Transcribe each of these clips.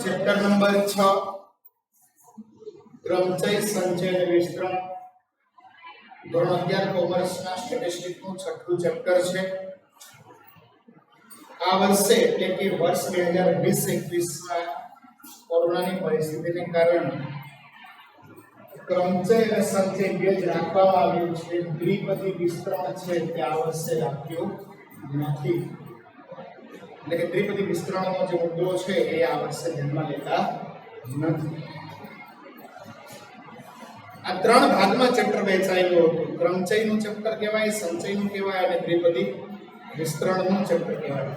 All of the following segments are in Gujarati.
ચેપ્ટર નંબર 6 ક્રમચય સંચય અને વિસ્તરણ ધોરણ 11 કોમર્સના સ્ટેટિસ્ટિક્સ નું છઠ્ઠું ચેપ્ટર છે. આ વર્ષે એટલે કે વર્ષ 2020-21 માં કોરોનાની પરિસ્થિતિને કારણે ક્રમચય અને સંચય બે જ રાખવામાં આવ્યું છે. દ્વિપદી વિસ્તરણ છે તે આ વર્ષે રાખ્યું નથી. એટલે કે દ્વિપદી વિસ્તરણનો જે મુદ્દો છે એ આ વર્ષે ધ્યાનમાં લેતા નથી. આ ત્રણ ભાગમાં ચેપ્ટર વહેંચાયેલું હતું. ક્રમચયનું ચેપ્ટર કહેવાય, સંચયનું કહેવાય અને દ્વિપદી વિસ્તરણનું ચેપ્ટર કહેવાય.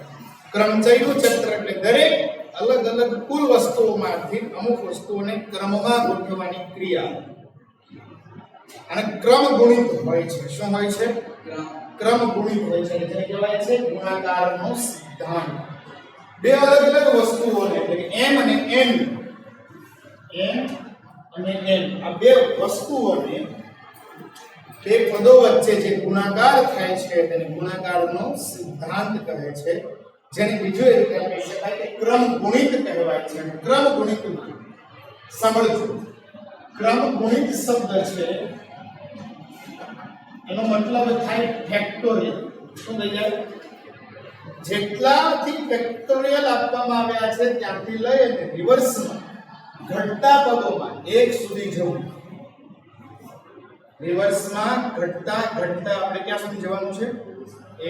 ક્રમચયનું ચેપ્ટર એટલે દરેક અલગ અલગ કુલ વસ્તુઓમાંથી અમુક વસ્તુઓને ક્રમમાં ગોઠવવાની ક્રિયા અને ક્રમ ગુણિત હોય છે. શું હોય છે? ક્રમ ગુણિત હોય છે. જેને કહેવાય છે ગુણાકારનો સિદ્ધાંત. બે અલગ અલગ વસ્તુઓને એટલે કે m અને n આ બે વસ્તુઓને બે પદો વચ્ચે જે ગુણાકાર થાય છે તેને ગુણાકારનો સિદ્ધાંત કહે છે. જેને બીજો એક કહી શકાય કે ક્રમ ગુણિત કહેવાય છે. ક્રમ ગુણિત સાંભળજો, ક્રમ ગુણિત શબ્દ છે એનો મતલબ થાય ફેક્ટોરિયલ. શું થઈ જાય? જેટલાથી ફેક્ટોરિયલ આપવામાં આવ્યા છે ત્યાંથી લઈ અને રિવર્સમાં ઘટતા પદોમાં 1 સુધી જવું. રિવર્સમાં ઘટતા આપણે ક્યાં સુધી જવાનું છે?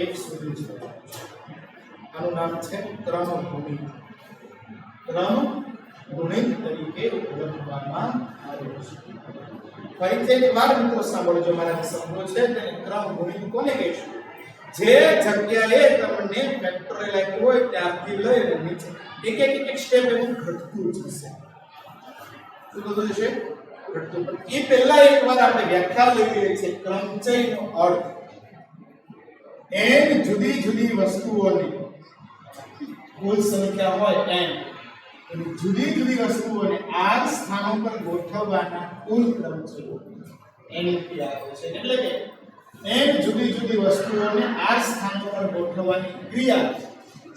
1 સુધી જવાનું. આનું નામ છે ક્રમ ગુણિત. ક્રમ ગુણિત તરીકે ઓળખવામાં આવે છે. ફરીથી એક વાર મિત્રો સાંભળજો, મારા શબ્દો છે તેને ક્રમ ગુણિત કોને કહીશું? જે જગ્યાએ તમને ફેક્ટોરિયલ આપ્યું હોય ત્યાંથી લઈ અને નીચે એક સ્ટેપ એવું ઘટતું જશે. શું થતું છે? ઘટતું. એ પહેલા એકવાર આપણે વ્યાખ્યા લઈ લઈએ છીએ. ક્રમચયનો અર્થ n જુદી જુદી વસ્તુઓની કુલ સંખ્યા હોય n જુદી જુદી વસ્તુઓને r સ્થાનો પર ગોઠવવાના કુલ ક્રમચયો એની ક્રિયા છે. એટલે કે n જુદી જુદી વસ્તુઓને r સ્થાનો પર ગોઠવવાની ક્રિયા.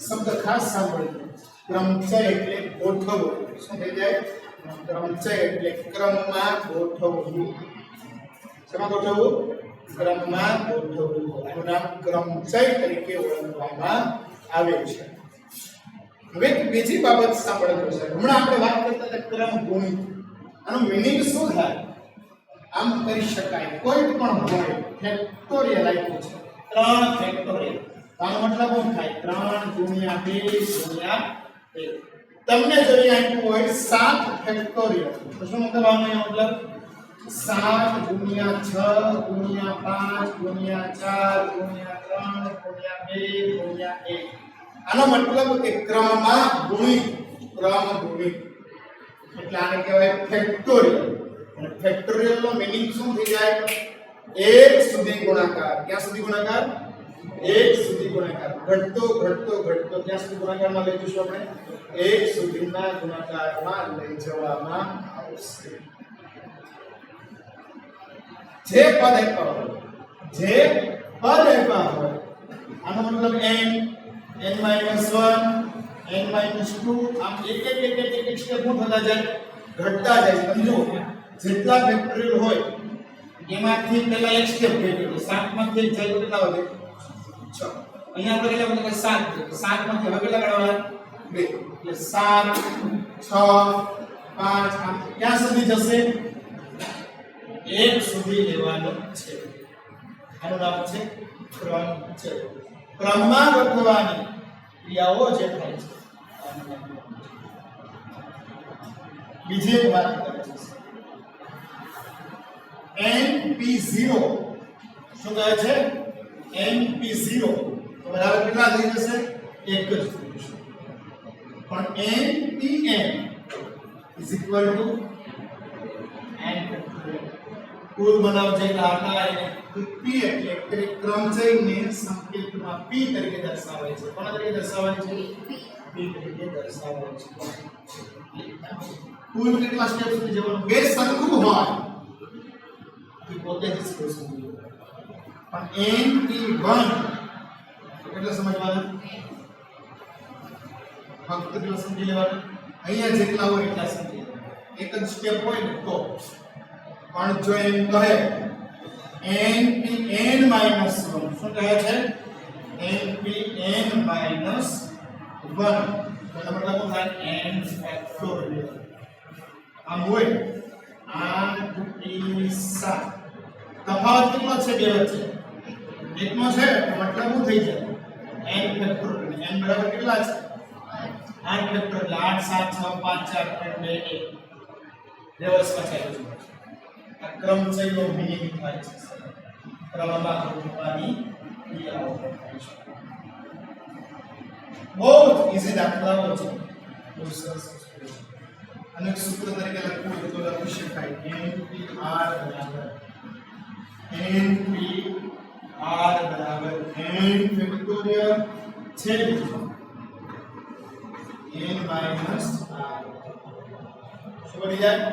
શબ્દ ખાસ સાંભળજો. ક્રમચય એટલે ગોઠવવું. શું થઈ જાય? ક્રમચય એટલે ક્રમમાં ગોઠવવું. શેમાં ગોઠવવું? ક્રમમાં ગોઠવવું. આનું નામ ક્રમચય તરીકે ઓળખવામાં આવે છે. હવે બીજી બાબત સાંભળજો છે. હમણાં આપણે વાત કરતા હતા ક્રમ ગુણિત. આનું મીનિંગ શું થાય? આમ કરી શકાય, કોઈ પણ હોય ફેક્ટોરિયલ આપ્યું છે 3 ફેક્ટોરિયલ. આનો મતલબ શું થાય? 3 ગુણ્યા 2 ગુણ્યા 1. તમને જો આપ્યું હોય 7 ફેક્ટોરિયલ તો શું મતલબ આનો? મતલબ 7 ગુણ્યા 6 ગુણ્યા 5 ગુણ્યા 4 ગુણ્યા 3 ગુણ્યા 2 ગુણ્યા 1. આનો મતલબ કે ક્રમમાં ગુણિત. ક્રમ ગુણિત એટલે આને કહેવાય ફેક્ટોરિયલ. અને ફેક્ટોરિયલ નો મીનિંગ શું થઈ જાય? 1 સુધી ગુણાકાર. ક્યાં સુધી ગુણાકાર? 1 સુધી ગુણાકાર. ઘટતો ઘટતો ઘટતો ક્યાં સુધી ગુણાકારમાં લઈ જઈશું આપણે? 1 સુધીના ગુણાકારમાં લઈ જવામાં આવશે. જે પદ આપ્યા હોય આનો મતલબ n -1 n -2 આમ એક સ્ટેપ હું થતા જાય, ઘટતા જાય. સમજો, જેટલા ફેક્ટોરિયલ હોય એમાંથી પહેલા એક સ્ટેપ ઘટ્યો. 7 માંથી જાય કેટલા વધે? 6. અહીંયા આપણે કેટલા વધે? 7. 7 માંથી હવે કેટલા કાઢવાના? 2. એટલે 7 6 5 આમ ક્યાં સુધી જશે? 1 સુધી લેવાનો છે. આનું નામ છે ક્રમચય. ક્રમમાં ગોઠવવાની ક્રિયાઓ જે થાય છે. બીજી એક વાત કરે છે np0. શું કહે છે? np0 તો બરાબર કેટલા થઈ જશે? 1 જ થશે. પણ npn n કુલ બનાવજે દાખલા એને p એટલે ક્રમચયને સંકેતમાં p તરીકે દર્શાવે છે. કોના તરીકે દર્શાવે છે? p તરીકે દર્શાવે છે. કુલ કેટલા સ્ટેપ સુધી જવાનું? બે સરખું હોય તો પોતે જ સ્ટેપ સુધી. પણ np1 એટલે સમજવાનું ફક્ત કેટલા સમજી લેવાનું? અહીંયા જેટલા હોય એટલા સંખ્યા એક જ સ્ટેપ હોય ને તો પણ જો એમ કહે npn-1 શું કહે છે npn-1 તો મતલબ શું થાય n ફેક્ટોરિયલ આમ હોય 8p7 તફાવત કેટલો છે બે વચ્ચે એકનો છે મતલબ શું થઈ જાય n ફેક્ટોરિયલ n બરાબર કેટલા છે 8 ફેક્ટોરિયલ 8 7 6 5 4 3 2 1 વ્યવસ્થા છે આ ક્રમ છે એનો મિનિંગ થાય છે ક્રમમાં રૂપવાની ક્રિયાઓ થાય છે બહુ ઈઝી દાખલાઓ છે બહુ સરસ અને સૂત્ર તરીકે લખવું હોય તો લખી શકાય npr બરાબર n ફેક્ટોરિયલ છે n માઈનસ r શું બની જાય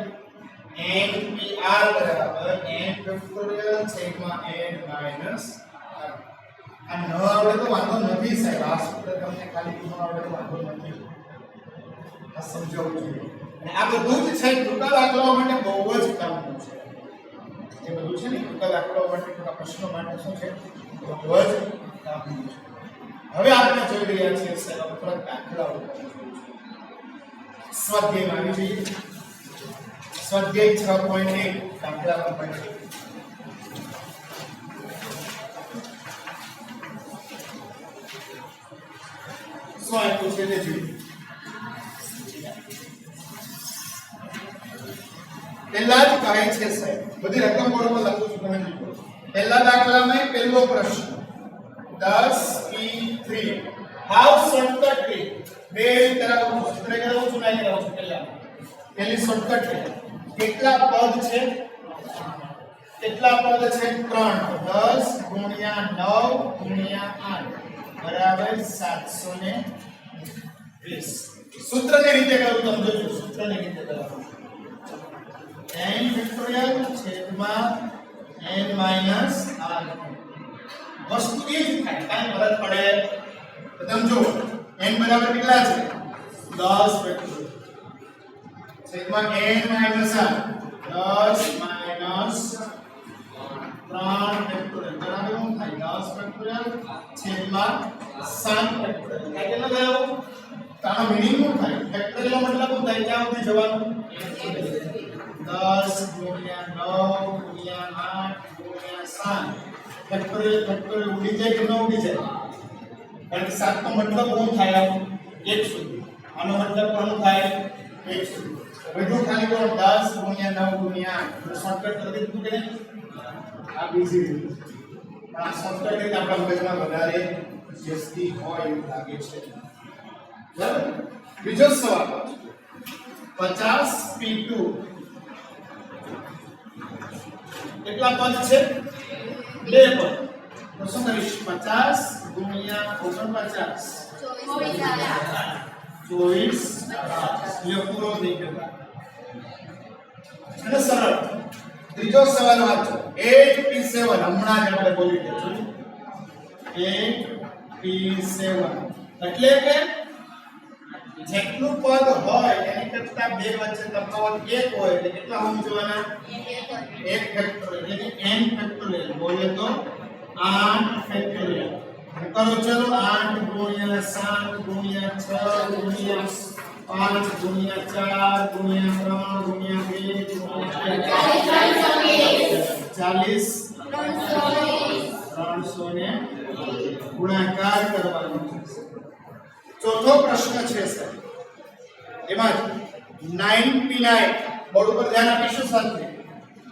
npr બરાબર n ફેક્ટોરિયલ છેદમાં n માઈનસ r આ ન આવડે તો વાંધો નથી સાહેબ આ સૂત્ર તમને ખાલી ન આવડે તો વાંધો નથી આ સમજાવવું જોઈએ અને આ બધું જ છે ટૂંકા દાખલાઓ માટે બહુ જ કામનું છે એ બધું છે ને ટૂંકા દાખલાઓ માટે ટૂંકા પ્રશ્નો માટે શું છે બહુ જ કામનું છે હવે આપણે જોઈ રહ્યા છીએ સાહેબ થોડા દાખલાઓ સ્વાધ્યાયમાં આવી જઈએ સ્વાધ્યાય 6.1 દાખલા નંબર 1 શું આપ્યું છે તે જોઈએ પહેલા જ કહે છે સાહેબ બધી રકમ બોર્ડ પર લખું છું તમે જુઓ પહેલા દાખલામાં પહેલો પ્રશ્ન 10p3 હાઉ શોર્ટકટ ટ્રી બે કરાવું સૂત્ર કરાવું છું નહીં કરાવું છું પહેલી શોર્ટકટ ટ્રી કેટલા પદ છે 3 10 ગુણ્યા 9 ગુણ્યા 8 બરાબર 720 સૂત્રની રીતે કરું તમે જોજો સૂત્રની રીતે કરાવું n ફેક્ટોરિયલ છેદમાં n માઈનસ r વસ્તુ એ જ થાય કાંઈ ફરક પડે તો તમે જો n બરાબર કેટલા છે 10 ફેક્ટોરિયલ છેદમાં n minus r 10 minus 3 factorial બરાબર શું થાય 10 ફેક્ટોરિયલ છેદમાં 7 ફેક્ટોરિયલ આ કેટલો ગયો તાનો મિનિંગ શું થાય ફેક્ટોરિયલ નો મતલબ શું થાય ક્યાં સુધી જવાનું 10 ગુણ્યા 9 ગુણ્યા 8 ગુણ્યા 7 ફેક્ટોરિયલ ઉડી જાય કે ન ઉડી જાય કારણ કે 7 નો મતલબ શું થાય 1 સુધી આનો મતલબ શું થાય 1 સુધી બધું ખાલી કરો 10 ગુણ્યા 9 ગુણ્યા 8 શોર્ટકટ કરી દીધું કે આ બીજી રીત પણ આ શોર્ટકટ રીત આપણા મગજમાં વધારે જસ્તી હોય એવું લાગે છે બરાબર બીજો સવાલ 50p2 કેટલા પદ છે બે પદ તો શું કરીશ 50 ગુણ્યા 49 24 ये पूरो नहीं करता है सरल ત્રીજો સવાલ વાંચો 8p7 હમણાં જ આપણે બોલી ગયા 8p7 એટલે કે જેટલું પદ હોય એની કરતા બે વચ્ચે તફાવત 1 હોય એટલે કેટલા હોવું જોવાના 1 ફેક્ટોરિયલ એટલે કે n ફેક્ટોરિયલ બોલે તો 8 ફેક્ટોરિયલ કરો ચલો 8 ગુણ્યા 7 ગુણ્યા 6 ગુણ્યા 5 ગુણ્યા 4 ગુણ્યા 3 ગુણ્યા 2 300 ને ગુણાકાર કરવાનો ચોથો પ્રશ્ન છે સર એમાં 9p9 બોર્ડ ઉપર ધ્યાન આપીશું સાથે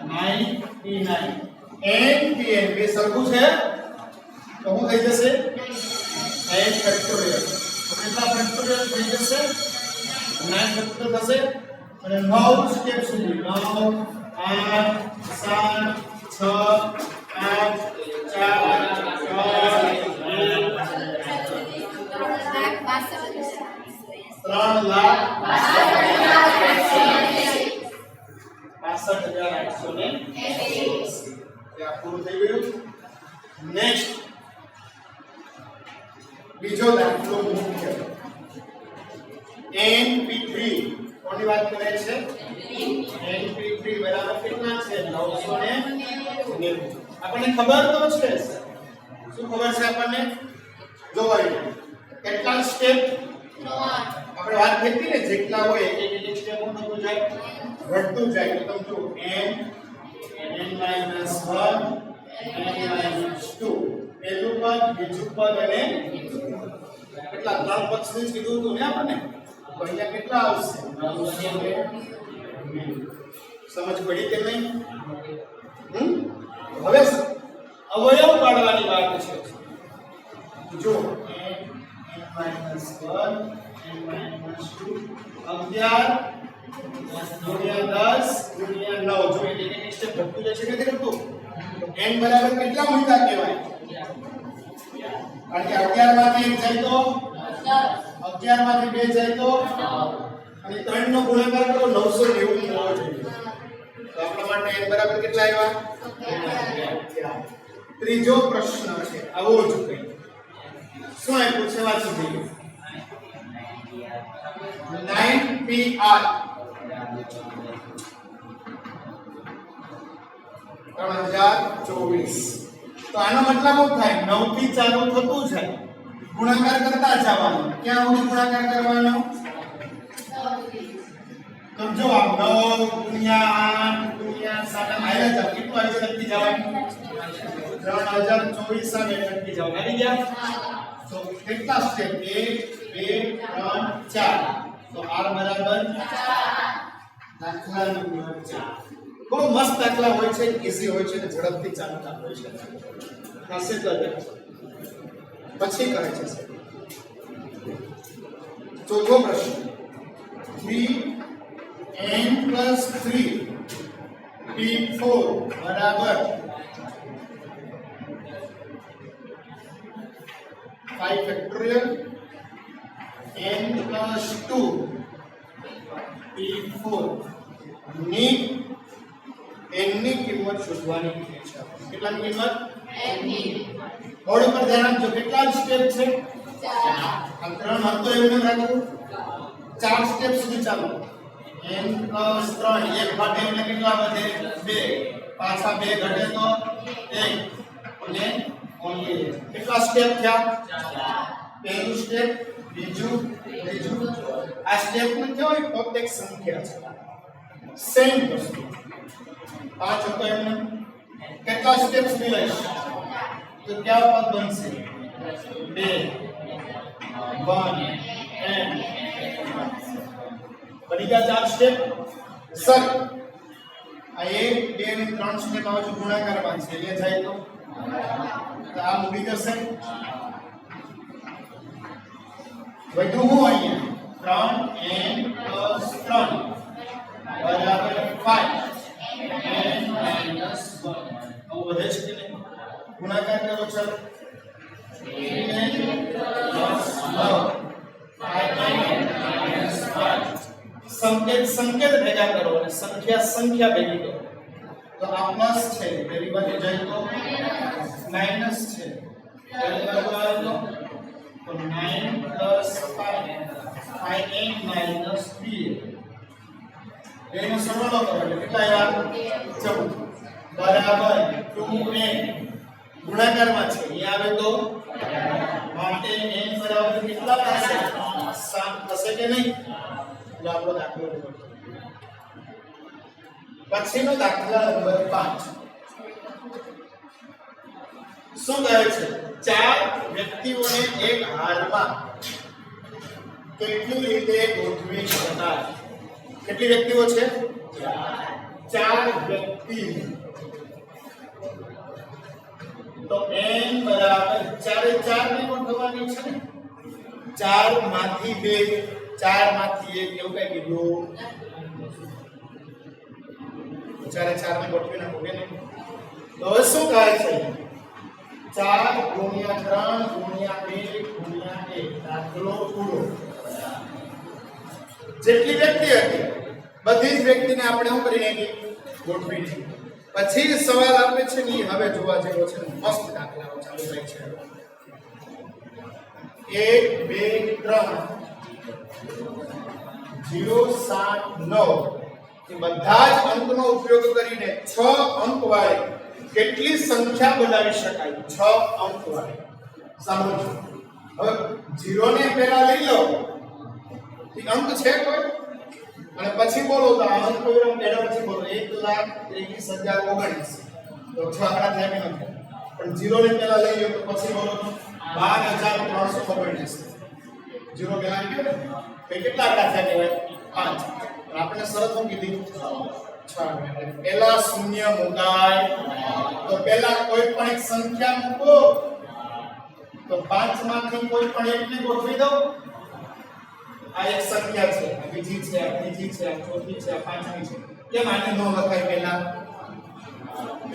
9p9 npn બે સરખું છે તો શું થઈ જશે n ફેક્ટોરિયલ તો કેટલા ફેક્ટોરિયલ થઈ જશે 9 ફેક્ટોરિયલ થશે અને 9 સ્ટેપ સુધી 9 8 7 6 8 4 નેક્સ્ટ બીજો દાખલો મુખ્ય np3 ની વાત કરે છે np3 બરાબર કેટલા છે 990 આપણને ખબર તો છે શું ખબર છે આપણને જો કેટલા સ્ટેપ આપણે વાત કરી ને જેટલા હોય એક એક સ્ટેપ થતું જાય વધતું જાય તો તમે જો n -1 n -2 પહેલું પદ બીજું પદ અને કેટલા ત્રણ પદ સુધી કીધું હતું ને આપણને તો અહીંયા કેટલા આવશે 990 સમજ પડી કે નહીં હવે અવયવ પાડવાની વાત છે જો n -1 n -2 11 ગુણ્યા 10 ગુણ્યા 9 જો એટલે એક સ્ટેપ ઘટતું જાય છે કે નથી ઘટતું n બરાબર કેટલા મૂળતા કહેવાય કારણ કે 11 માંથી 1 જાય તો 11 માંથી 2 જાય તો અને 3 નો ગુણાકાર કરો 990 થવો જોઈએ તો આપણા માટે n બરાબર કેટલા આવ્યા ત્રીજો પ્રશ્ન છે આવો જ કંઈ શું એ પૂછવા છે 9pr 3024 તો આનો મતલબ શું થાય 9 થી ચાલુ થતું જાય ગુણાકાર કરતા જવાનું ક્યાં સુધી ગુણાકાર કરવાનો તો જો આ 9 ગુણ્યા 8 ગુણ્યા 7 આયા જાવ કેટલું આવી લખી જવાનું 3024 સામે લખી જાવ આવી ગયા તો કેટલા સ્ટેપ 1 2 3 4 તો r બરાબર 4 દાખલા નંબર 4 બહુ મસ્ત દાખલા હોય છે ઈઝી હોય છે અને ઝડપથી ચાલતા હોય છે ખાસે તો પછી કરે છે ચોથો પ્રશ્ન 3n+3 p4 બરાબર 5 ફેક્ટોરિયલ n+2 p4 ની n ની કિંમત શોધવાની છે કેટલાની કિંમત n ની બોર્ડ પર ધ્યાન આપજો કેટલા સ્ટેપ છે 4 આ ત્રણ હતો એવું રાખવું 4 સ્ટેપ સુધી ચાલો n+3 એક ઘટે એટલે કેટલા વધે 2 પાછા 2 ઘટે તો 1 અને ઓન્લી કેટલા સ્ટેપ થયા 4 પહેલું સ્ટેપ બીજું ત્રીજું આ સ્ટેપ ને કેવું ફક્ત એક સંખ્યા છે સેમ વસ્તુ 5 હતો એમને કેટલા સ્ટેપ સુધી લઈશ તો क्या पद बनसे 2 1 n बनी गया 4 स्टेप सर आ 1 2 અને 3 સ્ટેપ આવજો ગુણાકાર માં છે એટલે જાય તો આ મૂકી જશે વધુ હું અહીંયા 3n+3 બરાબર 5 n - 1 તો વધે છે કે નહીં गुणाकार करो चलो 3n+9 संकेत भेगा करो અને સંખ્યા ભેગી કરો તો આ પ્લસ છે પેલી બાજુ જાય તો માઈનસ છે પેલી બાજુ આવે તો 9+5 5n - 2 એનો સરવાળો કરો એટલે કેટલા આવ્યા 14 બરાબર 2n गुणाकार में छे ये आवे तो માટે n बराबर કેટલા થશે 7 થશે કે નહીં એટલે આપણો દાખલો પછીનો દાખલા નંબર 5 શું કહે છે ચાર વ્યક્તિઓને એક હારમાં કેટલી રીતે ગોઠવી શકાય કેટલી વ્યક્તિઓ છે ચાર વ્યક્તિ तो n बराबर 4 4 ने ગોઠવવાની છે ને 4 માંથી 2 4 માંથી 1 એવું કઈ કીધું 4 4 ને ગોઠવી નાખો કે નહીં તો હવે શું કહે છે 4 × 3 × 2 × 1 દાખલો પૂરો જેટલી વ્યક્તિ હતી બધી જ વ્યક્તિને આપણે શું કરી નાખી ગોઠવી નાખી પછી સવાલ આપે છે ને હવે જોવા જેવો છે મસ્ત દાખલાઓ ચાલુ થાય છે 1 2 3 0 7 9 એ બધા જ અંકનો ઉપયોગ કરીને 6 અંક વાળી કેટલી સંખ્યા બનાવી શકાય? 6 અંક વાળી. સાંભળો. હવે 0 ને પહેલા લઈ લો. એ અંક છે કોઈ? અને પછી બોલો તો આ અંક કોઈ એના પછી બોલો 1,23,019. તો 6 આંકડા થયા કે નથી? પણ 0 ને પહેલા લઈ લો તો પછી બોલો તો 12,319. 0 પહેલા આવી ગયો ને? તો કેટલા આંકડા થયા કહેવાય? 5. આપણે શરત શું કીધી? 6. પહેલા શૂન્ય મુકાય તો પહેલા કોઈ પણ એક સંખ્યા મૂકો તો 5 માંથી કોઈ પણ એકને ગોઠવી દો. આ એક સંખ્યા છે, આ બીજી છે, આ ત્રીજી છે, આ ચોથી છે, આ પાંચમી છે. કેમ આને ન લખાય પહેલા?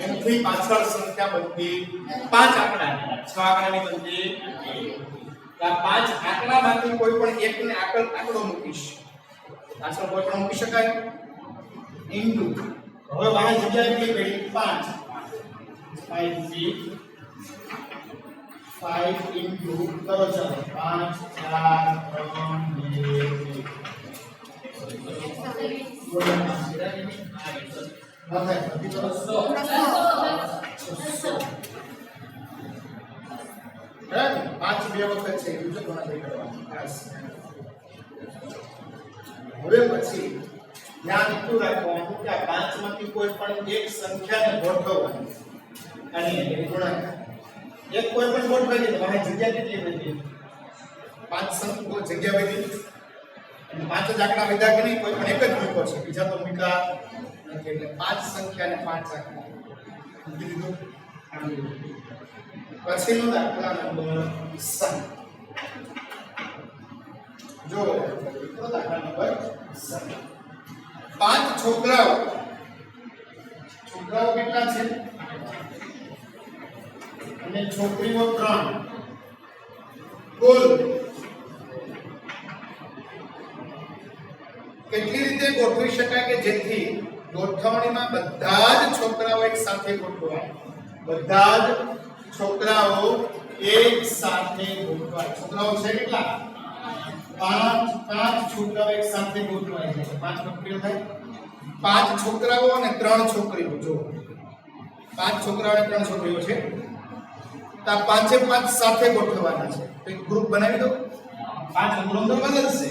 એમથી પાછળ સંખ્યા બનતી 5 આંકડા, 6 આંકડાની બનતી. આ 5 આંકડામાંથી કોઈ પણ એકને આંકડો મૂકીશ. પાછળ કોઈ પણ મૂકી શકાય? ઇન્ટુ હવે વાહ જગ્યા કેટલી પડી? 5 ઇન્ટુ કરો ચાલો 5 4 3 હવે પછી ધ્યાન એટલું રાખવાનું કે આ 5 માંથી કોઈ પણ એક સંખ્યાને ગોઠવવાની અને એને ગુણાકાર. એક કોઈ પણ ગોઠવાઈ દે તો આ જગ્યા કેટલી બધી? 5 સંખ્યા જગ્યા બધી અને 5 જ આંકડા વધ્યા કે નહીં? કોઈ પણ એક જ મૂકો છે, બીજા તો મૂકા નથી. એટલે 5 સંખ્યા અને 5 આંકડા મૂકી દીધું. પછીનો દાખલા નંબર 7. જો દાખલા નંબર 7. 5 છોકરાઓ કેટલા છે? અને છોકરીઓ 3. કુલ કેટલી રીતે ગોઠવી શકાય કે જેથી ગોઠવણીમાં બધા જ છોકરાઓ એક સાથે ગોઠવાય? બધા જ છોકરાઓ એક સાથે ગોઠવાય. છોકરાઓ છે કેટલા? 5 છોકરાઓ એક સાથે ગોઠવાય છે. 5 છોકરીઓ થાય. 5 છોકરાઓ અને 3 છોકરીઓ. જો 5 છોકરાઓ અને 3 છોકરીઓ છે તો 5 સાથે ગોઠવવાના છે. તો એક ગ્રુપ બનાવી દો. 5 અંદરો અંદર બદલશે,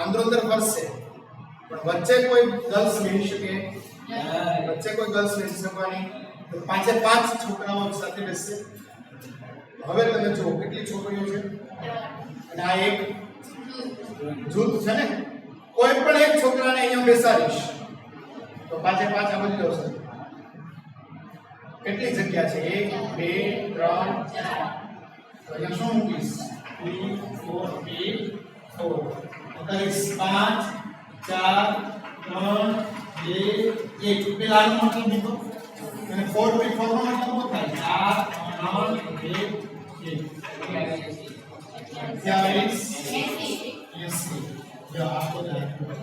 અંદરો અંદર ફરશે, પણ વચ્ચે કોઈ ગર્લ્સ બેસી શકે? વચ્ચે કોઈ ગર્લ્સ બેસી શકવાની? તો 5 છોકરાઓ સાથે બેસશે. હવે તમે જુઓ કેટલી છોકરીઓ છે અને આ એક જૂથ છે ને. કોઈ પણ એક છોકરાને અહીંયા બેસાડીશ તો 5 આ બધી જશે. કેટલી જગ્યા છે? 1 2 3 4. તો અહીંયા શું મૂકીશ? 3 4 8 4. કરીશ 5 4 3 2 1. પેલા આનું મતલબ લીધો અને 4 3 4 નો મતલબ શું થાય? 4 3 2 1. 80. જો આપો દાખલો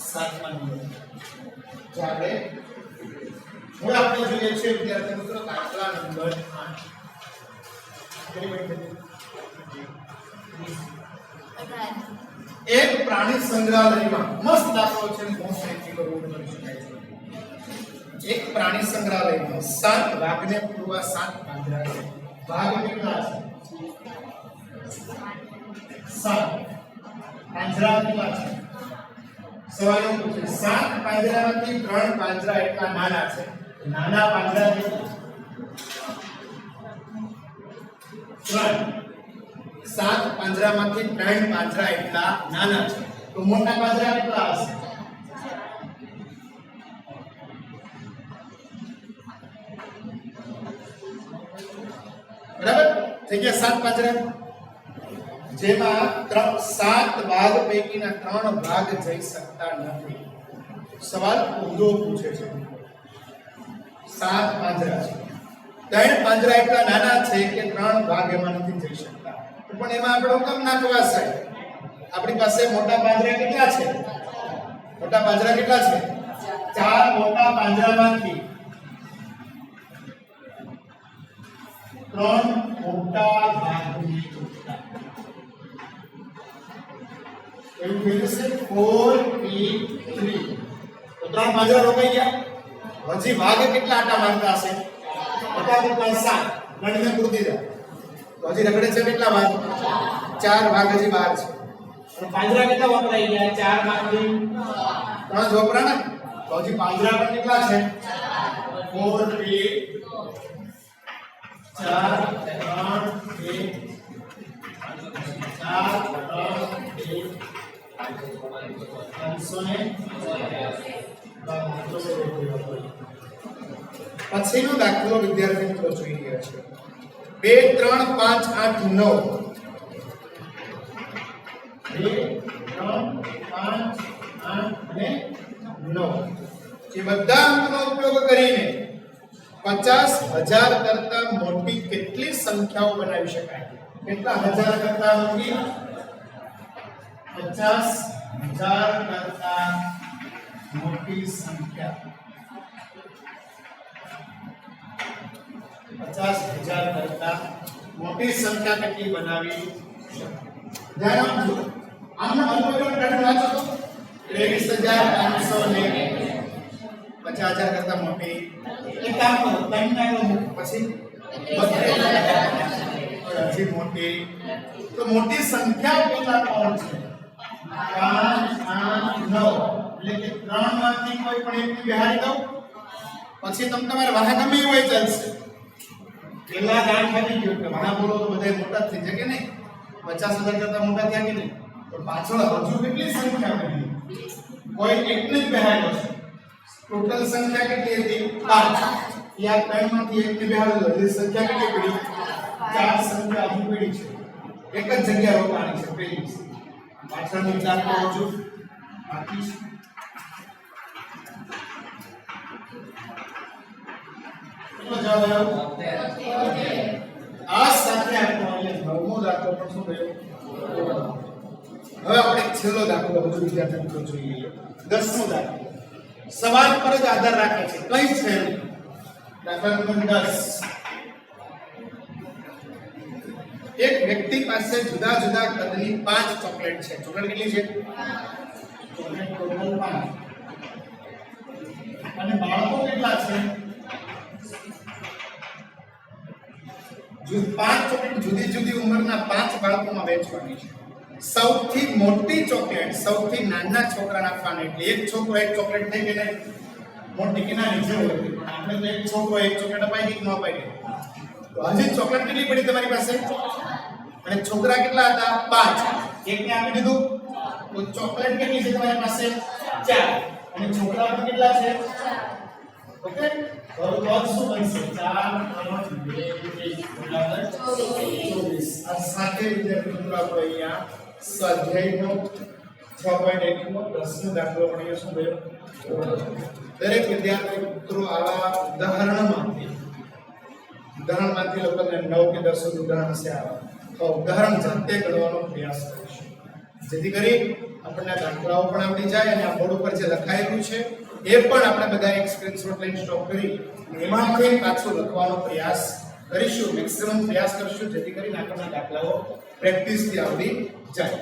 7 નંબર. ચાલે. હવે આપણે જોઈએ છે વિદ્યાર્થી મિત્રો દાખલા નંબર 8. એક પ્રાણી સંગ્રહાલયમાં મસ્ત દાખલો છે, બહુ સાહિત્ય કરવું કરી શકાય છે. એક પ્રાણી સંગ્રહાલયમાં 7 વાઘને પૂરવા 7 પાંજરા છે. વાઘ કેટલા છે? 7. પાંજરા કેટલા છે? સવાલ એવો પૂછે 7 પાંજરામાંથી 3 પાંજરા એટલા નાના છે. નાના પાંજરા કેટલા? 3. 7 પાંજરામાંથી 3 પાંજરા એટલા નાના છે. તો મોટા પાંજરા કેટલા હશે? બરાબર થઈ ગયા 7 પાંજરા, જેમાં 7 વાઘ પૈકીના 3 વાઘ જઈ શકતા નથી. સવાલ ઊંધો પૂછે છે. 7 પાંજરા છે, 3 પાંજરા એટલા નાના છે કે 3 વાઘ એમાં નથી જઈ શકતા. પણ એમાં આપણો કેમ નાખવા સાહેબ? આપણી પાસે મોટા પાંજરા કેટલા છે? મોટા પાંજરા કેટલા છે? 4 મોટા પાંજરામાંથી 3 મોટા વાઘની એવું થઈ જશે 4p3 તો 3 પાંજરા રોકાઈ ગયા હજી ભાગ કેટલા આટા મારતા હશે આટા કેટલા 7 ગણીને પૂરી દે તો હજી રખડે છે કેટલા ભાગ 4 ભાગ હજી બહાર છે અને પાંજરા કેટલા વપરાઈ ગયા 4 માંથી 3 જ વપરા ને તો હજી પાંજરા પર કેટલા છે 4p 4 3 1 પછીનો દાખલો વિદ્યાર્થી મિત્રો જોઈ રહ્યા છે 2 3 5 8 9 2 3 5 8 અને 9 જે બધા અંકનો ઉપયોગ કરીને 50,000 કરતા મોટી કેટલી સંખ્યાઓ બનાવી શકાય કેટલા હજાર કરતા મોટી 50,000 કરતા મોટી સંખ્યા 50,000 કરતા મોટી સંખ્યા કેટલી બનાવી શકાય ધ્યાન આપજો આમનો અલ્પવિરામ કાઢી વાંચો તો 23,500 ને 50,000 કરતા મોટી એક કામ કરો ટાઈમ નાખો પછી હજી મોટી તો મોટી સંખ્યા કેટલા કોણ છે 5 8 9 એટલે કે 3 માંથી કોઈ પણ એકને બહાર દો પછી તમે તમારે વાહ ગમે હોય ચાલશે પેલા ગાંઠ ખાલી ગયો કે વાહ બોલો તો બધા મોટા થઈ જાય કે નહીં 50,000 કરતા મોટા થયા કે નહીં તો પાછળ હજુ કેટલી સંખ્યા બની કોઈ એકને જ બહાર દો ટોટલ સંખ્યા કેટલી હતી 5 યા 3 માંથી એકને બહાર દો એટલે સંખ્યા કેટલી પડી 4 સંખ્યા અહીં પડી છે એક જ જગ્યા રોકાણી છે પેલી પાછળની 4 તો હજુ બાકી છે કેટલો જવાબ આવ્યો આ સાથે આપણો અહીંયા નવમો દાખલો પણ શું થયો હવે આપણે છેલ્લો દાખલો હજુ વિદ્યાર્થી મિત્રો જોઈએ 10મો દાખલો સવાલ પર જ આધાર રાખે છે કઈ છે દાખલા નંબર 10 એક વ્યક્તિ પાસે જુદા જુદા કદની 5 ચોકલેટ છે ચોકલેટ કેટલી છે ચોકલેટ ટોટલ 5 અને બાળકો કેટલા છે જો 5 ચોકલેટ જુદી જુદી ઉંમરના 5 બાળકોમાં વહેંચવાની છે સૌથી મોટી ચોકલેટ સૌથી નાના છોકરાને આપવાની એટલે એક છોકરો એક ચોકલેટ થઈ ગઈ ને મોટી કે નાની છે પણ આપણે તો એક છોકરો એક ચોકલેટ અપાઈ કે ન અપાઈ તો હજી ચોકલેટ કેટલી પડી તમારી પાસે અને છોકરા કેટલા હતા 5 એકને આપી દીધું તો ચોકલેટ કેટલી છે તમારી પાસે 4 અને છોકરા પણ કેટલા છે ઓકે તો શું બનશે 4 3 2 બરાબર 24 આ સાથે વિદ્યાર્થી મિત્રો આપણે અહીંયા સ્વાધ્યાયનો 6.1 નો પ્રશ્ન દાખલો પણ અહીંયા શું થયો દરેક વિદ્યાર્થી મિત્રો આવા ઉદાહરણમાંથી લોકોને 9 કે 10 સુધી ઉદાહરણ હશે આવા તો ઉદાહરણ જાતે કરવાનો પ્રયાસ કરીશું જેથી કરી આપણને દાખલાઓ પણ આવડી જાય અને આ બોર્ડ ઉપર જે લખાયેલું છે એ પણ આપણે બધા એક સ્ક્રીનશોટ લઈને સ્ટોપ કરી એમાંથી પાછું લખવાનો પ્રયાસ કરીશું મેક્સિમમ પ્રયાસ કરીશું જેથી કરીને આપણને દાખલાઓ પ્રેક્ટિસથી આવડી જાય.